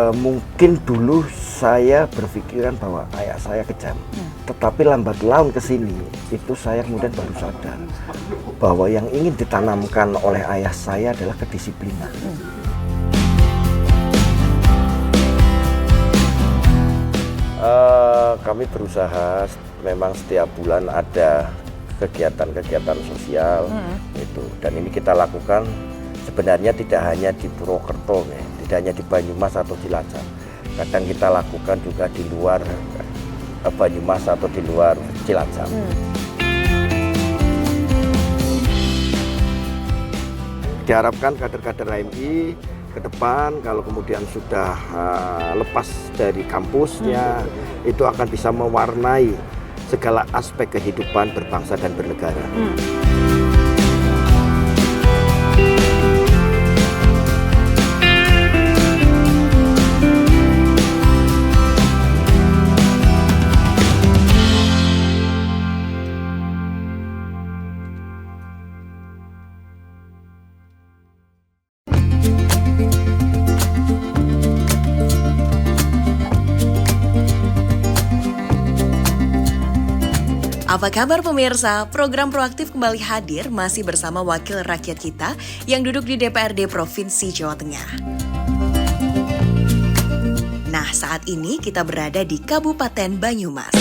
Mungkin dulu saya berpikiran bahwa ayah saya kejam, tetapi lambat laun ke sini itu saya kemudian baru sadar bahwa yang ingin ditanamkan oleh ayah saya adalah kedisiplinan. Kami berusaha memang setiap bulan ada kegiatan-kegiatan sosial itu, dan ini kita lakukan sebenarnya tidak hanya di Purwokerto, tidak hanya di Banyumas atau Cilacap. Kadang kita lakukan juga di luar Banyumas atau di luar Cilacap. Diharapkan kader-kader HMI ke depan kalau kemudian sudah lepas dari kampusnya, itu akan bisa mewarnai segala aspek kehidupan berbangsa dan bernegara. Apa kabar pemirsa? Program Proaktif kembali hadir masih bersama wakil rakyat kita yang duduk di DPRD Provinsi Jawa Tengah. Nah, saat ini kita berada di Kabupaten Banyumas.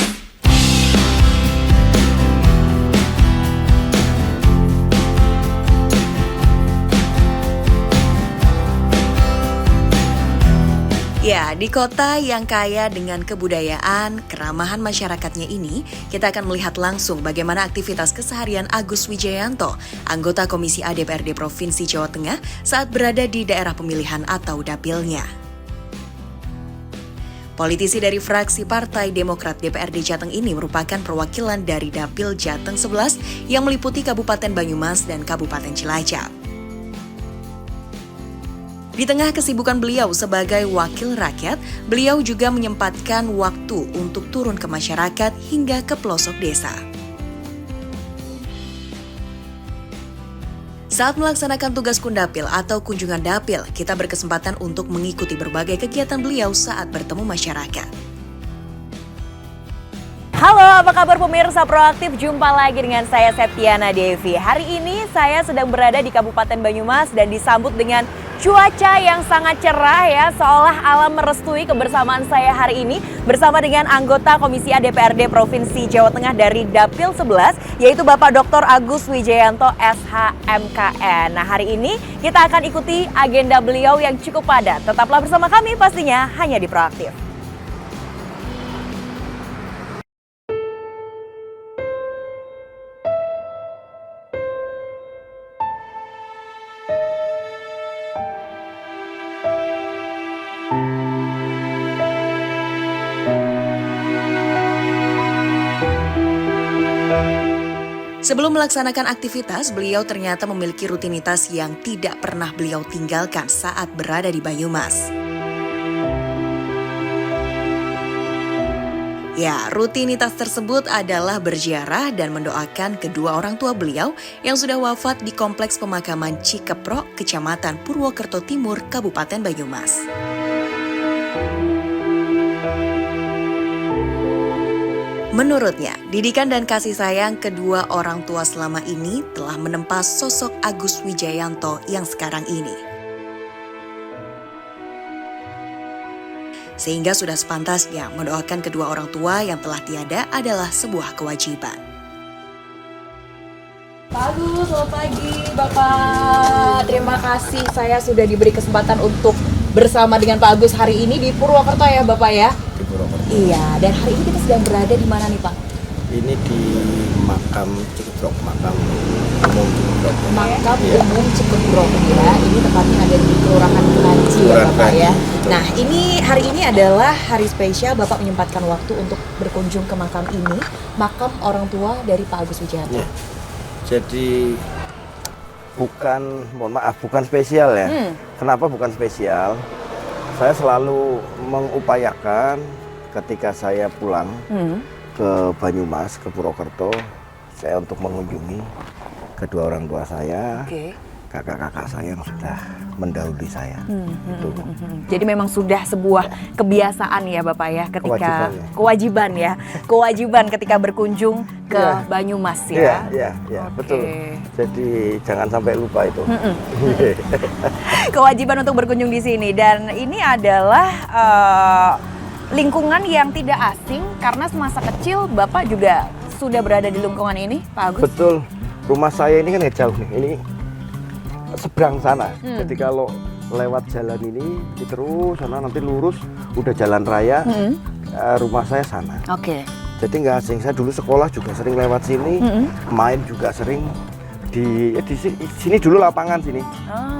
Ya, di kota yang kaya dengan kebudayaan, keramahan masyarakatnya ini, kita akan melihat langsung bagaimana aktivitas keseharian Agus Wijayanto, anggota Komisi A DPRD Provinsi Jawa Tengah, saat berada di daerah pemilihan atau dapilnya. Politisi dari fraksi Partai Demokrat DPRD Jateng ini merupakan perwakilan dari Dapil Jateng 11 yang meliputi Kabupaten Banyumas dan Kabupaten Cilacap. Di tengah kesibukan beliau sebagai wakil rakyat, beliau juga menyempatkan waktu untuk turun ke masyarakat hingga ke pelosok desa. Saat melaksanakan tugas Kundapil atau kunjungan dapil, kita berkesempatan untuk mengikuti berbagai kegiatan beliau saat bertemu masyarakat. Halo, apa kabar pemirsa Proaktif? Jumpa lagi dengan saya Septiana Devi. Hari ini saya sedang berada di Kabupaten Banyumas dan disambut dengan cuaca yang sangat cerah ya, seolah alam merestui kebersamaan saya hari ini bersama dengan anggota Komisi A DPRD Provinsi Jawa Tengah dari Dapil 11, yaitu Bapak Dr. Agus Wijayanto SHMKN. Nah, hari ini kita akan ikuti agenda beliau yang cukup padat. Tetaplah bersama kami pastinya hanya di Proaktif. Sebelum melaksanakan aktivitas, beliau ternyata memiliki rutinitas yang tidak pernah beliau tinggalkan saat berada di Banyumas. Ya, rutinitas tersebut adalah berziarah dan mendoakan kedua orang tua beliau yang sudah wafat di Kompleks Pemakaman Cikeprok, Kecamatan Purwokerto Timur, Kabupaten Banyumas. Menurutnya, didikan dan kasih sayang kedua orang tua selama ini telah menempa sosok Agus Wijayanto yang sekarang ini. Sehingga sudah sepantasnya mendoakan kedua orang tua yang telah tiada adalah sebuah kewajiban. Pak Agus, selamat pagi Bapak. Terima kasih saya sudah diberi kesempatan untuk bersama dengan Pak Agus hari ini di Purwokerto ya Bapak ya? Di Purwokerto. Iya, dan hari ini kita sedang berada di mana nih Pak? Ini di makam Cikeprok, makam umum Cikeprok. Makam umum Cikeprok ya, ini tepatnya ada di Kelurahan Keraji ya Bapak ya. Nah, ini hari ini adalah hari spesial, Bapak menyempatkan waktu untuk berkunjung ke makam ini, makam orang tua dari Pak Agus Wijayanto. Ya. Jadi bukan spesial ya. Kenapa bukan spesial? Saya selalu mengupayakan ketika saya pulang ke Banyumas, ke Purwokerto, saya untuk mengunjungi kedua orang tua saya. kakak-kakak saya yang sudah mendahului saya. Itu. Jadi memang sudah sebuah kebiasaan ya Bapak ya ketika kewajiban ketika berkunjung ke Banyumas ya. Iya, betul. Jadi jangan sampai lupa itu. Kewajiban untuk berkunjung di sini, dan ini adalah lingkungan yang tidak asing karena semasa kecil Bapak juga sudah berada di lingkungan ini, Pak Agus. Betul. Rumah saya ini kan jauh nih. Ini seberang sana. Jadi kalau lewat jalan ini terus sana nanti lurus udah jalan raya. Rumah saya sana. Oke. Jadi nggak asing. Saya dulu sekolah juga sering lewat sini, main juga sering di sini dulu lapangan sini.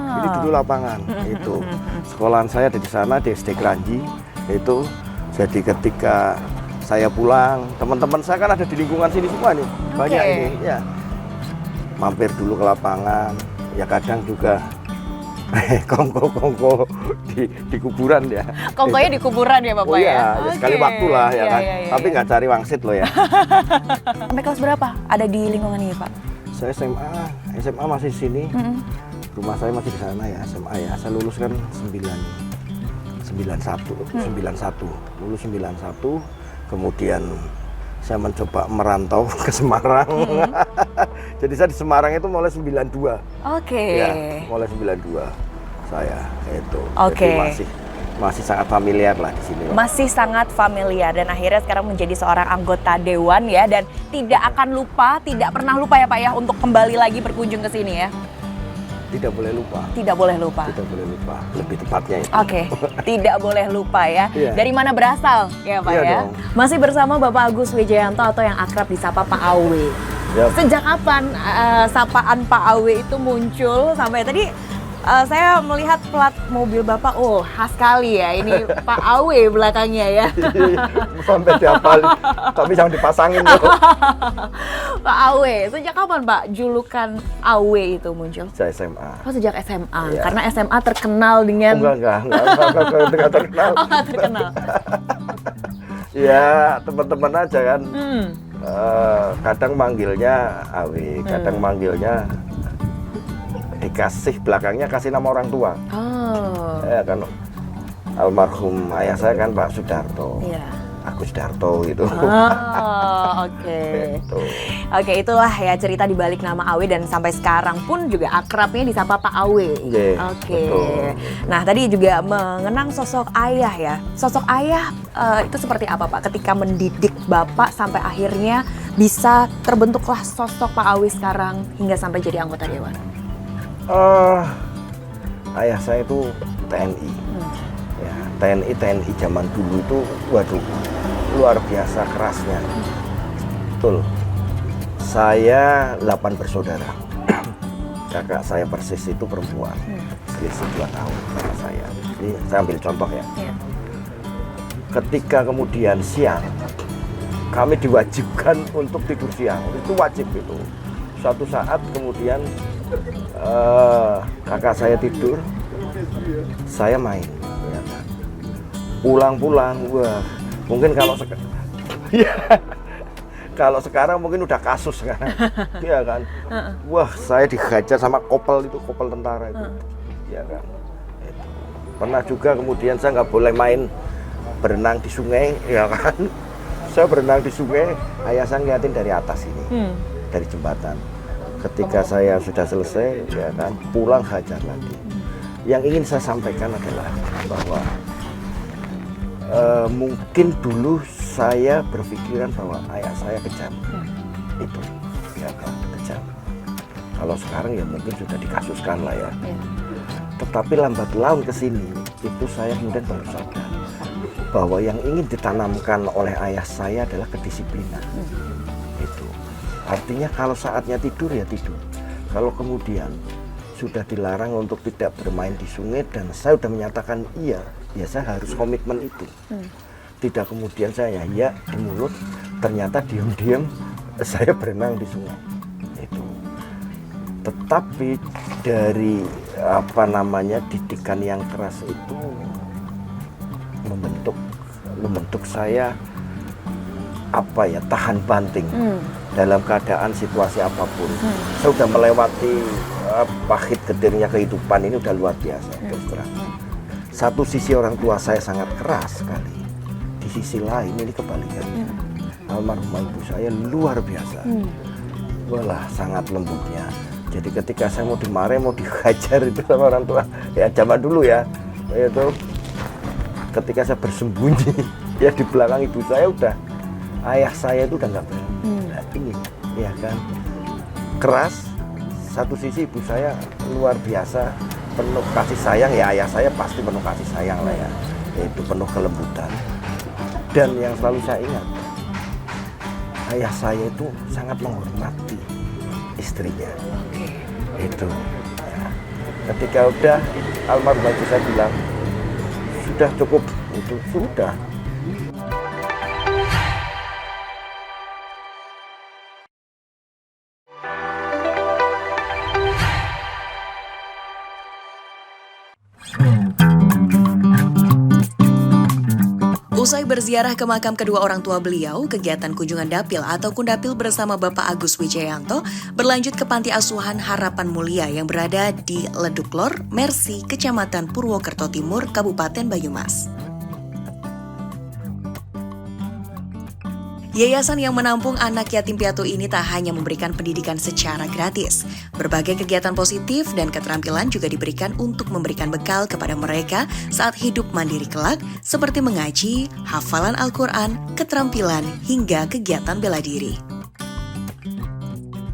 Ini dulu lapangan itu. Sekolahan saya ada di sana di SD Kranji itu. Jadi ketika saya pulang, teman-teman saya kan ada di lingkungan sini semua nih. Banyak ini ya. Mampir dulu ke lapangan. Ya kadang juga kongko di kuburan ya. Kongkonya di kuburan ya Bapak ya? Ya sekali waktu lah ya kan. Tapi nggak cari wangsit loh ya. Sampai kelas berapa ada di lingkungan ini Pak? Saya SMA masih di sini. Rumah saya masih di sana ya, SMA ya. Saya lulus kan 91. Lulus 91. Kemudian saya mencoba merantau ke Semarang. Jadi saya di Semarang itu mulai 92. Oke. Ya, mulai 92 saya itu. Oke. Jadi masih sangat familiar lah di sini. Masih sangat familiar, dan akhirnya sekarang menjadi seorang anggota dewan ya, dan tidak akan lupa, tidak pernah lupa ya Pak ya untuk kembali lagi berkunjung ke sini ya. Tidak boleh lupa. Tidak boleh lupa. Tidak boleh lupa. Lebih tepatnya itu. Oke, tidak boleh lupa ya. Iya. Dari mana berasal ya Pak Iya ya? dong. Masih bersama Bapak Agus Wijayanto atau yang akrab disapa Pak Awe. Yap. Sejak kapan sapaan Pak Awe itu muncul sampai tadi saya melihat plat mobil Bapak, oh khas sekali ya, ini Pak Awe belakangnya ya. Sampai dihafal, tapi jangan dipasangin loh. Pak Awe, sejak kapan Pak julukan Awe itu muncul? Saya SMA. Oh sejak SMA, Iya. karena SMA terkenal dengan... Enggak terkenal. Oh nggak terkenal. Ya teman-teman aja kan. Kadang manggilnya Awe, kadang manggilnya dikasih belakangnya kasih nama orang tua. Oh. Ya kan almarhum ayah saya kan Pak Sudarto. Iya. Agus Darto gitu. Oh, oke. Gitu. Oke, itulah ya cerita di balik nama Awe, dan sampai sekarang pun juga akrabnya disapa Pak Awe. Iya, Oke. betul. Nah, tadi juga mengenang sosok ayah ya. Sosok ayah itu seperti apa Pak ketika mendidik Bapak sampai akhirnya bisa terbentuklah sosok Pak Awe sekarang hingga sampai jadi anggota dewan? Ayah saya itu TNI. Ya, TNI zaman dulu itu waduh luar biasa kerasnya. Betul. Saya 8 bersaudara. Kakak saya persis itu perempuan. Selisih 2 tahun sama saya. Jadi saya ambil contoh ya. Iya. Ketika kemudian siang kami diwajibkan untuk tidur siang. Itu wajib itu. Suatu saat kemudian kakak saya tidur, saya main. Ya kan? Pulang-pulang, wah mungkin kalau sekarang mungkin udah kasus kan, ya kan. Wah saya dihajar sama kopel tentara itu, ya kan. Itu. Pernah juga kemudian saya nggak boleh main berenang di sungai, ya kan. Saya berenang di sungai, ayah saya ngeliatin dari atas ini, dari jembatan. Ketika saya sudah selesai, ya kan, pulang hajar lagi. Yang ingin saya sampaikan adalah bahwa mungkin dulu saya berpikiran bahwa ayah saya kejam, itu, ya kan, kejam. Kalau sekarang ya mungkin sudah dikasuskan lah ya. Tetapi lambat laun ke sini, itu saya kemudian baru sadar bahwa yang ingin ditanamkan oleh ayah saya adalah kedisiplinan. Itu. Artinya kalau saatnya tidur ya tidur. Kalau kemudian sudah dilarang untuk tidak bermain di sungai dan saya sudah menyatakan iya, ya saya harus komitmen itu. Tidak kemudian saya ya di mulut, ternyata diam-diam saya berenang di sungai. Itu. Tetapi dari didikan yang keras itu membentuk saya tahan banting dalam keadaan situasi apapun. Saya sudah melewati pahit getirnya kehidupan ini udah luar biasa terus terang. Satu sisi orang tua saya sangat keras sekali, di sisi lain ini kebalikannya. Almarhumah ibu saya luar biasa, walah sangat lembutnya. Jadi ketika saya mau dimarahin, mau dihajar itu sama orang tua, ya zaman dulu ya, itu ketika saya bersembunyi ya di belakang ibu saya udah, ayah saya itu udah nggak berani. Nah, ini ya kan keras. Satu sisi ibu saya luar biasa, penuh kasih sayang, ya ayah saya pasti penuh kasih sayang lah ya, yaitu penuh kelembutan. Dan yang selalu saya ingat, ayah saya itu sangat menghormati istrinya. Itu ya. Ketika udah almarhumah ibu saya bilang sudah cukup, itu sudah. Usai berziarah ke makam kedua orang tua beliau, kegiatan kunjungan dapil atau kundapil bersama Bapak Agus Wijayanto berlanjut ke Panti Asuhan Harapan Mulia yang berada di Leduklor, Mersi, Kecamatan Purwokerto Timur, Kabupaten Banyumas. Yayasan yang menampung anak yatim piatu ini tak hanya memberikan pendidikan secara gratis. Berbagai kegiatan positif dan keterampilan juga diberikan untuk memberikan bekal kepada mereka saat hidup mandiri kelak, seperti mengaji, hafalan Al-Quran, keterampilan, hingga kegiatan bela diri.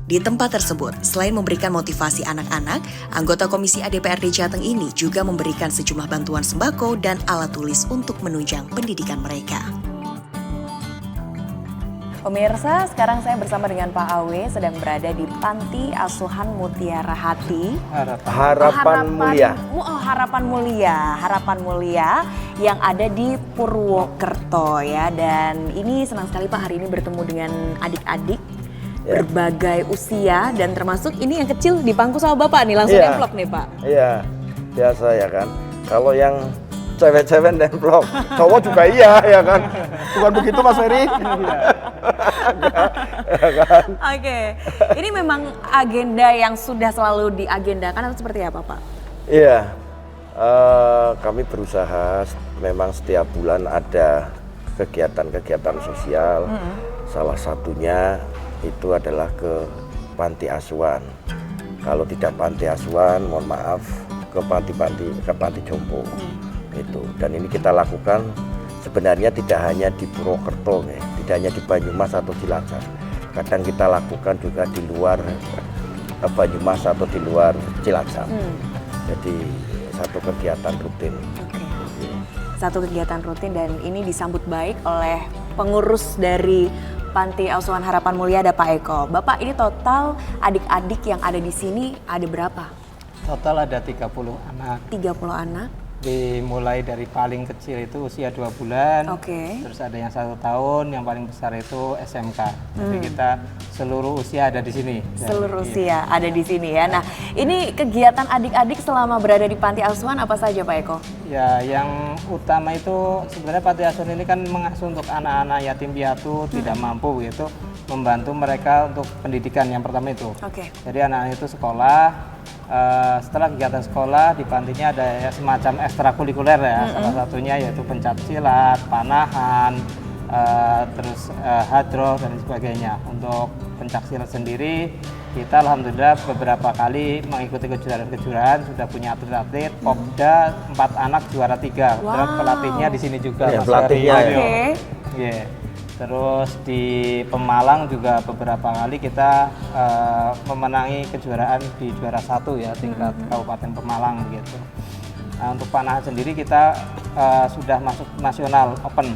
Di tempat tersebut, selain memberikan motivasi anak-anak, anggota Komisi ADPRD Jateng ini juga memberikan sejumlah bantuan sembako dan alat tulis untuk menunjang pendidikan mereka. Pemirsa, sekarang saya bersama dengan Pak Awe sedang berada di Panti Asuhan Mutiara Hati. Harapan Mulia. Harapan Mulia yang ada di Purwokerto ya. Dan ini senang sekali Pak hari ini bertemu dengan adik-adik berbagai usia dan termasuk ini yang kecil dipangku sama Bapak nih, langsung nemplok nih Pak. Iya, biasa ya kan. Kalau yang cewek-cewek nemplok, cowok juga iya ya kan. Bukan begitu Mas Ferry? Oke, ini memang agenda yang sudah selalu diagendakan atau seperti apa Pak? Iya, kami berusaha memang setiap bulan ada kegiatan-kegiatan sosial. Salah satunya itu adalah ke panti asuhan. Kalau tidak panti asuhan, mohon maaf, ke panti jompo. Itu. Dan ini kita lakukan sebenarnya tidak hanya di Purwokerto, tidak hanya di Banyumas atau Cilacap. Kadang kita lakukan juga di luar Banyumas atau di luar Cilacap. Jadi satu kegiatan rutin. Satu kegiatan rutin dan ini disambut baik oleh pengurus dari Panti Asuhan Harapan Mulia ada Pak Eko. Bapak, ini total adik-adik yang ada di sini ada berapa? Total ada 30 anak. 30 anak. Dimulai dari paling kecil itu usia 2 bulan, terus ada yang 1 tahun, yang paling besar itu SMK. Jadi kita seluruh usia ada di sini. Seluruh usia ada di sini ya. Nah, ini kegiatan adik-adik selama berada di Panti Asuhan apa saja Pak Eko? Ya, yang utama itu sebenarnya Panti Asuhan ini kan mengasuh untuk anak-anak yatim piatu tidak mampu gitu, membantu mereka untuk pendidikan yang pertama itu. Jadi anak-anak itu sekolah. Setelah kegiatan sekolah di pantinya ada ya, semacam ekstrakurikuler ya, salah satunya yaitu pencak silat, panahan, terus hadroh dan sebagainya. Untuk pencak silat sendiri kita alhamdulillah beberapa kali mengikuti kejuaraan-kejuaraan, sudah punya atlet-atlet. Popda 4 anak juara 3. Dan pelatihnya di sini juga. Ya, pelatihnya ya. Terus di Pemalang juga beberapa kali kita memenangi kejuaraan di juara 1 ya, tingkat Kabupaten Pemalang gitu. Nah, untuk panahan sendiri kita sudah masuk nasional open,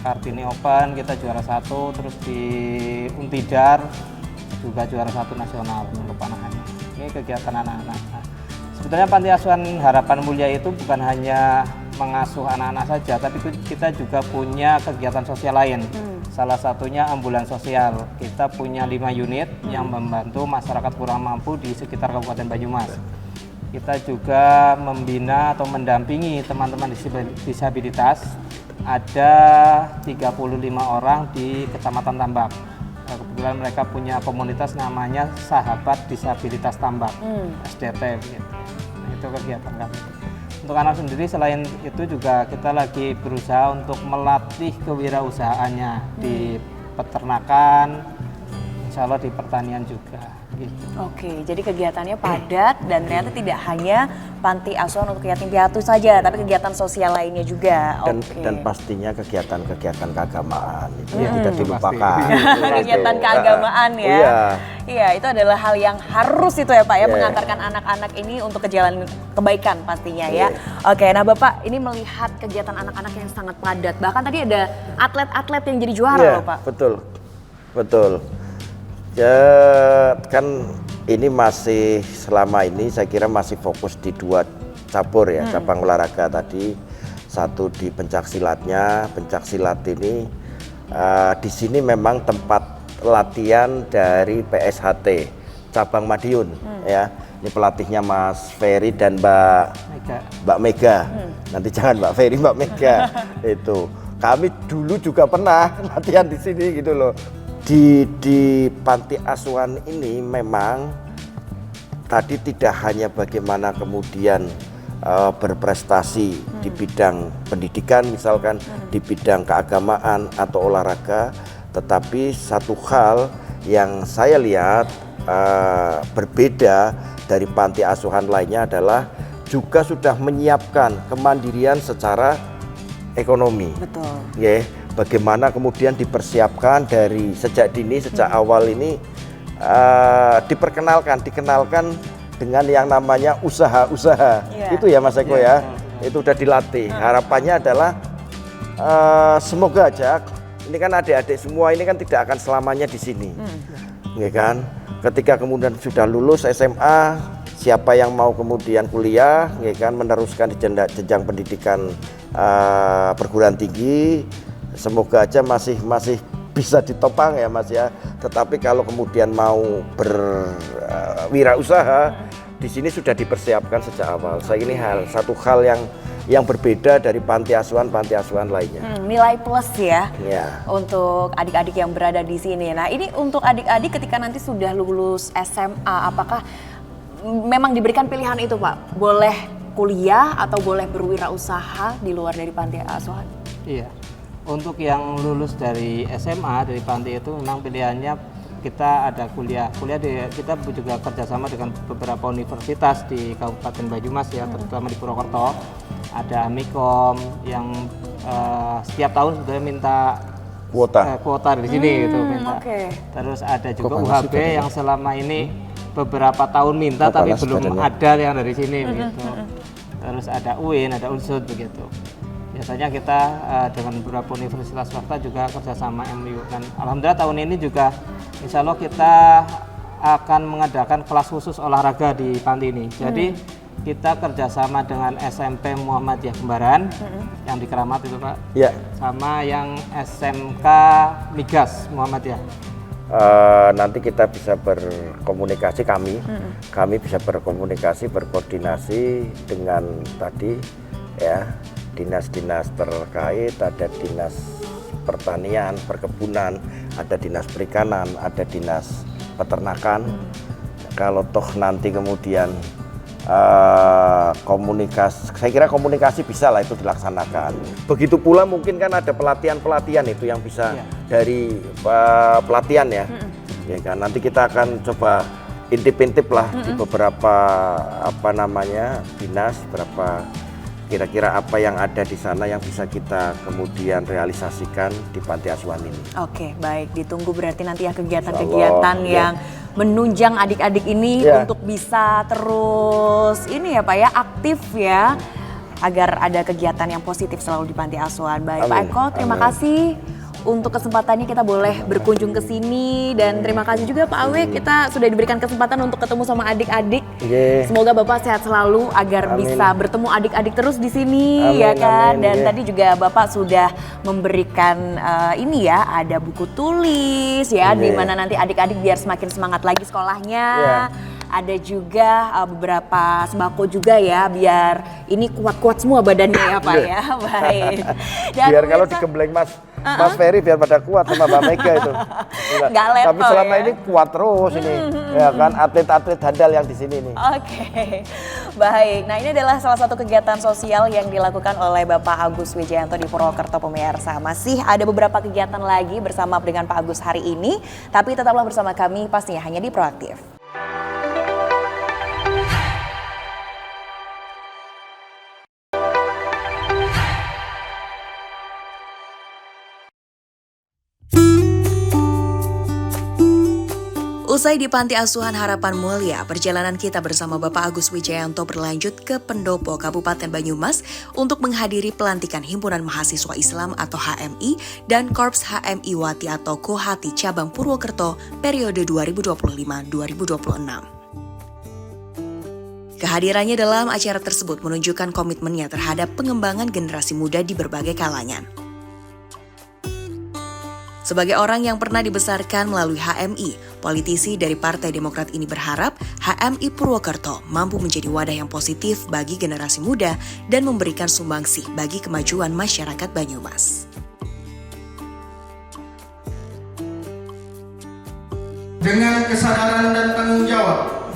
Kartini Open kita juara 1, terus di Untidar juga juara 1 nasional untuk panahan. Ini kegiatan anak-anak. Nah, sebetulnya Panti Asuhan Harapan Mulia itu bukan hanya mengasuh anak-anak saja, tapi kita juga punya kegiatan sosial lain. Salah satunya ambulans sosial. Kita punya 5 unit yang membantu masyarakat kurang mampu di sekitar Kabupaten Banyumas. Kita juga membina atau mendampingi teman-teman disabilitas. Ada 35 orang di Kecamatan Tambak. kebetulan mereka punya komunitas namanya Sahabat Disabilitas Tambak, SDT gitu. Nah, itu kegiatan kami. Untuk anak sendiri selain itu juga kita lagi berusaha untuk melatih kewirausahaannya di peternakan, insya Allah di pertanian juga gitu. Oke, jadi kegiatannya padat dan ternyata tidak hanya panti asuhan untuk yatim piatu saja, tapi kegiatan sosial lainnya juga. Dan pastinya kegiatan-kegiatan keagamaan itu yang tidak dilupakan. Kegiatan keagamaan ya. Oh, iya. Iya, itu adalah hal yang harus itu ya Pak ya, mengantarkan anak-anak ini untuk ke jalan kebaikan pastinya ya. Oke, nah Bapak ini melihat kegiatan anak-anak yang sangat padat. Bahkan tadi ada atlet-atlet yang jadi juara loh Pak. Betul. Ya kan ini masih selama ini saya kira masih fokus di 2 cabur ya, cabang olahraga tadi. Satu di pencaksilatnya, pencaksilat ini di sini memang tempat latihan dari PSHT cabang Madiun ya. Ini pelatihnya Mas Ferry dan Mbak Mega. Nanti jangan Mbak Ferry, Mbak Mega. Itu kami dulu juga pernah latihan di sini gitu loh. Di panti asuhan ini memang tadi tidak hanya bagaimana kemudian berprestasi di bidang pendidikan misalkan, di bidang keagamaan atau olahraga, tetapi satu hal yang saya lihat berbeda dari panti asuhan lainnya adalah juga sudah menyiapkan kemandirian secara ekonomi. Betul. Ya, bagaimana kemudian dipersiapkan dari sejak dini, sejak awal ini dikenalkan dengan yang namanya usaha-usaha. Itu ya Mas Eko ya. Itu udah dilatih. Harapannya adalah semoga aja ini kan adik-adik semua ini kan tidak akan selamanya di sini. Ya kan? Ketika kemudian sudah lulus SMA, siapa yang mau kemudian kuliah, ya kan, meneruskan di jenjang pendidikan perguruan tinggi, semoga aja masih bisa ditopang ya Mas ya. Tetapi kalau kemudian mau berwirausaha, di sini sudah dipersiapkan sejak awal. Saya ini satu hal yang berbeda dari panti asuhan lainnya. Nilai plus ya, Ya. untuk adik-adik yang berada di sini. Nah ini untuk adik-adik ketika nanti sudah lulus SMA, apakah memang diberikan pilihan itu Pak? Boleh kuliah atau boleh berwirausaha di luar dari panti asuhan? Iya, untuk yang lulus dari SMA dari panti itu memang pilihannya kita ada kuliah kita juga kerjasama dengan beberapa universitas di Kabupaten Banyumas ya, terutama di Purwokerto. Ada Amikom yang setiap tahun sudah minta kuota di sini gitu minta. Terus ada juga UHB yang selama ini beberapa tahun minta tapi belum ada yang dari sini begitu. Terus ada UIN, ada UNSUD begitu. Biasanya kita dengan beberapa universitas swasta juga kerjasama MU, dan alhamdulillah tahun ini juga insya Allah kita akan mengadakan kelas khusus olahraga di panti ini. Jadi kita kerjasama dengan SMP Muhammadiyah Kembaran yang di Keramat itu Pak, sama yang SMK Migas Muhammadiyah. Nanti kita bisa berkomunikasi, kami bisa berkoordinasi dengan tadi ya dinas-dinas terkait, ada dinas pertanian, perkebunan, ada dinas perikanan, ada dinas peternakan. Kalau toh nanti kemudian komunikasi, saya kira komunikasi bisa lah itu dilaksanakan. Begitu pula mungkin kan ada pelatihan itu yang bisa dari pelatihan ya. Ya kan, nanti kita akan coba intip-intip lah di beberapa dinas, berapa kira-kira apa yang ada di sana yang bisa kita kemudian realisasikan di panti asuhan ini. Oke, baik. Ditunggu berarti nanti ya kegiatan-kegiatan yang menunjang adik-adik ini untuk bisa terus ini ya Pak ya, aktif ya, agar ada kegiatan yang positif selalu di panti asuhan. Baik Pak Eko, terima kasih untuk kesempatannya kita boleh berkunjung ke sini, dan terima kasih juga Pak Awe, kita sudah diberikan kesempatan untuk ketemu sama adik-adik. Semoga Bapak sehat selalu agar bisa bertemu adik-adik terus di sini ya kan. Dan tadi juga Bapak sudah memberikan ini ya, ada buku tulis ya, di mana nanti adik-adik biar semakin semangat lagi sekolahnya. Ada juga beberapa sembako juga ya, biar ini kuat-kuat semua badannya ya Pak ya. Baik. Dan biar kalau digembleng Mas Mas Ferry biar pada kuat sama Mbak Mega itu. Nggak level Tapi selama ya? ini kuat terus ini, ya kan atlet-atlet handal yang di sini nih. Oke, baik. Nah ini adalah salah satu kegiatan sosial yang dilakukan oleh Bapak Agus Wijayanto di Purwokerto pemirsa. Masih ada beberapa kegiatan lagi bersama dengan Pak Agus hari ini, tapi tetaplah bersama kami pastinya hanya di Proaktif. Usai di Panti Asuhan Harapan Mulia, perjalanan kita bersama Bapak Agus Wijayanto berlanjut ke Pendopo, Kabupaten Banyumas untuk menghadiri pelantikan Himpunan Mahasiswa Islam atau HMI dan Korps HMI Wati atau Kohati Cabang Purwokerto periode 2025-2026. Kehadirannya dalam acara tersebut menunjukkan komitmennya terhadap pengembangan generasi muda di berbagai kalangan. Sebagai orang yang pernah dibesarkan melalui HMI, politisi dari Partai Demokrat ini berharap HMI Purwokerto mampu menjadi wadah yang positif bagi generasi muda dan memberikan sumbangsih bagi kemajuan masyarakat Banyumas. Dengan kesadaran dan tanggung jawab.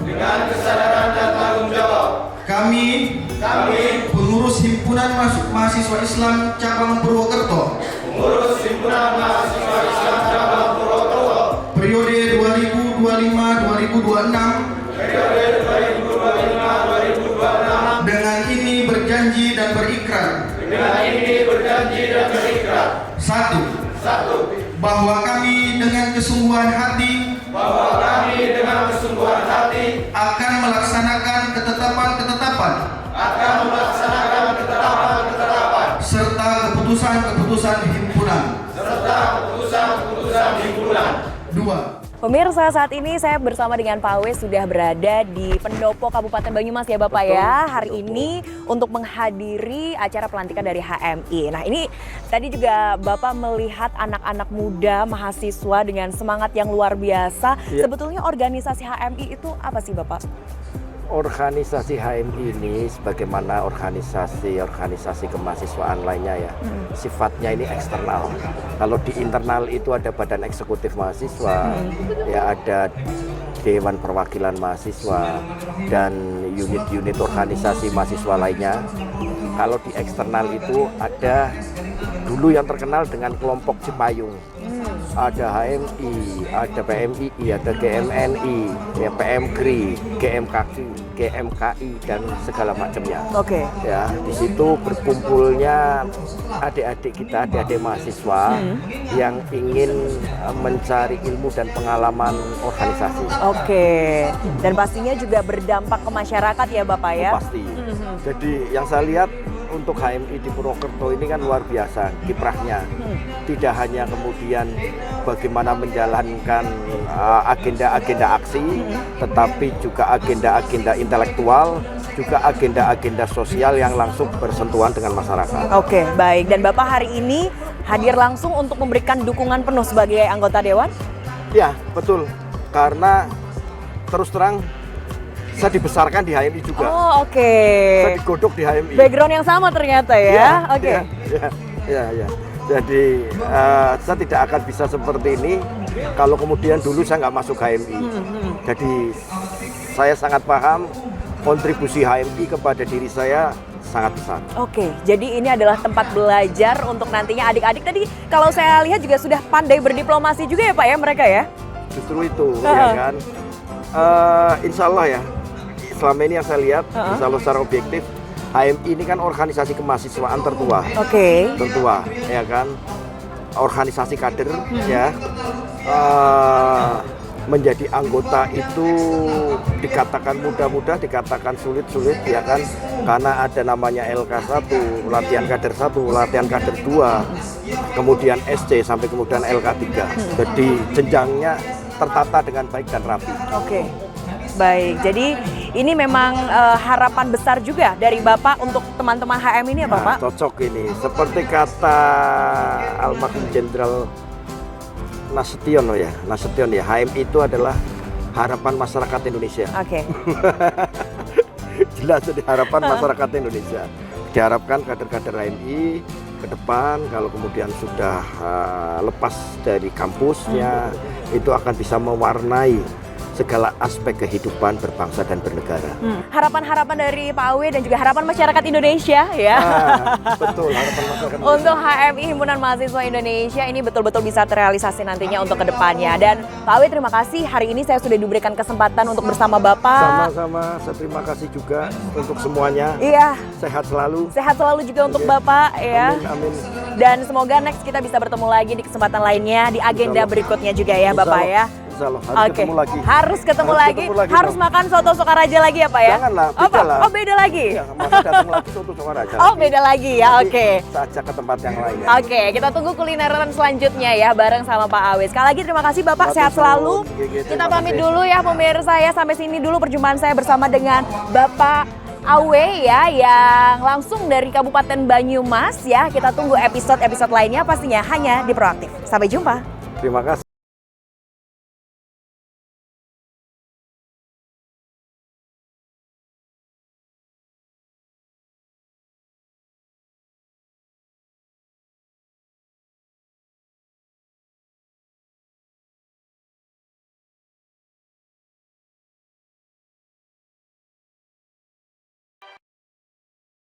Kami pengurus Himpunan Mahasiswa Islam Cabang Purwokerto. Periode 2025-2026. Dengan ini berjanji dan berikrar. Satu. Bahwa kami dengan kesungguhan hati akan melaksanakan ketetapan serta keputusan himpunan. Dua. Pemirsa, saat ini saya bersama dengan Pak Wes sudah berada di Pendopo Kabupaten Banyumas ya Bapak ya. Hari ini untuk menghadiri acara pelantikan dari HMI. Nah ini tadi juga Bapak melihat anak-anak muda mahasiswa dengan semangat yang luar biasa. Ya. Sebetulnya organisasi HMI itu apa sih Bapak? Organisasi HMI ini sebagaimana organisasi kemahasiswaan lainnya ya, sifatnya ini eksternal. Kalau di internal itu ada badan eksekutif mahasiswa, ya ada Dewan Perwakilan Mahasiswa dan unit-unit organisasi mahasiswa lainnya. Kalau di eksternal itu ada dulu yang terkenal dengan kelompok Cipayung. Ada HMI, ada PMII, ada GMNI, ya PMGRI, GMKI dan segala macamnya. Oke. Ya, di situ berkumpulnya adik-adik kita, adik-adik mahasiswa yang ingin mencari ilmu dan pengalaman organisasi. Oke. Dan pastinya juga berdampak ke masyarakat ya Bapak ya? Pasti. Jadi yang saya lihat untuk HMI di Purwokerto ini kan luar biasa kiprahnya. Tidak hanya kemudian bagaimana menjalankan agenda-agenda aksi, tetapi juga agenda-agenda intelektual, juga agenda-agenda sosial yang langsung bersentuhan dengan masyarakat. Oke, baik. Dan Bapak hari ini hadir langsung untuk memberikan dukungan penuh sebagai anggota Dewan? Ya, betul. Karena terus terang saya dibesarkan di HMI juga. Oh, oke. Saya digodok di HMI. Background yang sama ternyata ya. Oke. Ya. Jadi saya tidak akan bisa seperti ini kalau kemudian dulu saya nggak masuk HMI. Jadi saya sangat paham kontribusi HMI kepada diri saya sangat besar. Oke, jadi ini adalah tempat belajar untuk nantinya adik-adik tadi kalau saya lihat juga sudah pandai berdiplomasi juga ya Pak ya mereka ya? Justru itu ya kan. Insya Allah ya, selama ini yang saya lihat, insya Allah secara objektif, HMI ini kan organisasi kemahasiswaan tertua. Oke. Tertua, ya kan. Organisasi kader, ya. Menjadi anggota itu dikatakan mudah-mudah, dikatakan sulit-sulit, ya kan. Karena ada namanya LK1, latihan kader 1, latihan kader 2, kemudian SC sampai kemudian LK3. Jadi jenjangnya tertata dengan baik dan rapi. Oke. Baik, jadi ini memang harapan besar juga dari Bapak untuk teman-teman HM ini ya Bapak? Cocok ini, seperti kata almarhum Jenderal Nasution ya, HMI itu adalah harapan masyarakat Indonesia. Oke. Jelas jadi harapan masyarakat Indonesia. Diharapkan kader-kader HMI ke depan kalau kemudian sudah lepas dari kampusnya itu akan bisa mewarnai segala aspek kehidupan berbangsa dan bernegara. Harapan-harapan dari Pak Awe dan juga harapan masyarakat Indonesia ya. Betul, harapan masyarakat Untuk HMI Himpunan Mahasiswa Indonesia ini betul-betul bisa terrealisasi nantinya untuk kedepannya. Dan Pak Awe terima kasih hari ini saya sudah diberikan kesempatan untuk bersama Bapak. Sama-sama, saya terima kasih juga untuk semuanya. Iya. Sehat selalu. Sehat selalu juga untuk Bapak ya. Amin, amin. Dan semoga next kita bisa bertemu lagi di kesempatan lainnya di agenda berikutnya juga ya Bapak ya. Insya Allah, harus ketemu lagi. Harus ketemu lagi. Harus dong. makan soto Sokaraja lagi ya Pak ya? Janganlah, Oh, beda lah. Oh beda lagi? Ya, masa datang lagi soto Sokaraja. Oh beda lagi ya, Nanti oke. saya ajak ke tempat yang lain ya. Oke, kita tunggu kulineran selanjutnya ya bareng sama Pak Awe. Sekali lagi terima kasih Bapak, Matur sehat selalu. nuwun. Terima Kita pamit kasih. dulu ya pemirsa ya, sampai sini dulu perjumpaan saya bersama dengan Bapak Awe ya yang langsung dari Kabupaten Banyumas ya. Kita tunggu episode-episode lainnya pastinya hanya di Proaktif. Sampai jumpa. Terima kasih.